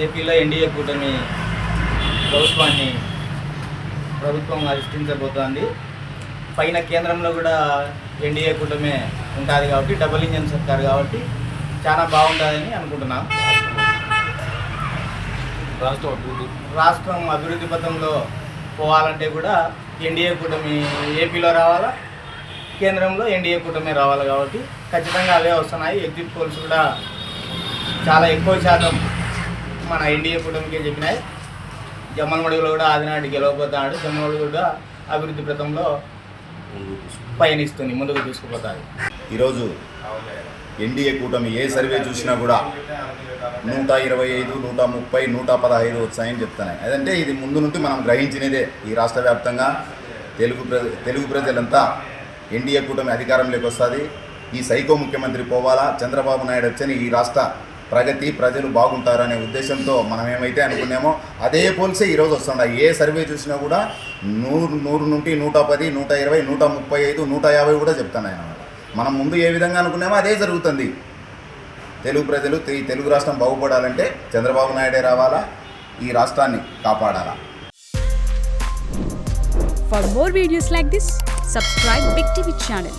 ఏపీలో ఎన్డీఏ కూటమి ప్రభుత్వం అధిష్ఠించబోతోంది. పైన కేంద్రంలో కూడా ఎన్డీఏ కూటమి ఉంటుంది కాబట్టి డబుల్ ఇంజన్ సర్కార్ కాబట్టి చాలా బాగుంటుందని అనుకుంటున్నాం. రాష్ట్రం అభివృద్ధి పథంలో పోవాలంటే కూడా ఎన్డీఏ కూటమి ఏపీలో రావాలా, కేంద్రంలో ఎన్డీఏ కూటమి రావాలి కాబట్టి ఖచ్చితంగా అవే వస్తున్నాయి. ఎగ్జిట్ పోల్స్ కూడా చాలా ఎక్కువ శాతం మన ఎన్డీఏ కూటమికే చెప్పినాయి. జమ్మలమడుగులో కూడా ఆదినాడు గెలవబోతున్నాడు. జమ్మలమడుగు కూడా అభివృద్ధి పథంలో పయనిస్తుంది, ముందుకు తీసుకుపోతారు. ఈరోజు ఎన్డీఏ కూటమి ఏ సర్వే చూసినా కూడా 125, 130, 115 వచ్చాయని చెప్తున్నాయి. అదంటే ఇది ముందు నుండి మనం గ్రహించినదే. ఈ రాష్ట్ర వ్యాప్తంగా తెలుగు ప్రజలంతా ఎన్డీఏ కూటమి అధికారంలోకి వస్తుంది. ఈ సైకో ముఖ్యమంత్రి పోవాలా, చంద్రబాబు నాయుడు వచ్చని ఈ రాష్ట్ర ప్రగతి ప్రజలు బాగుంటారనే ఉద్దేశంతో మనం ఏమైతే అనుకున్నామో అదే పోల్సే ఈరోజు వస్తున్నాయి. ఏ సర్వే చూసినా కూడా 100 నుండి 110, 120, 135, 150 కూడా చెప్తున్నాయి అన్నమాట. మనం ముందు ఏ విధంగా అనుకున్నామో అదే జరుగుతుంది. తెలుగు ప్రజలు ఈ తెలుగు రాష్ట్రం బాగుపడాలంటే చంద్రబాబు నాయుడే రావాలా, ఈ రాష్ట్రాన్ని కాపాడాలా. For more videos like this, subscribe Big TV channel.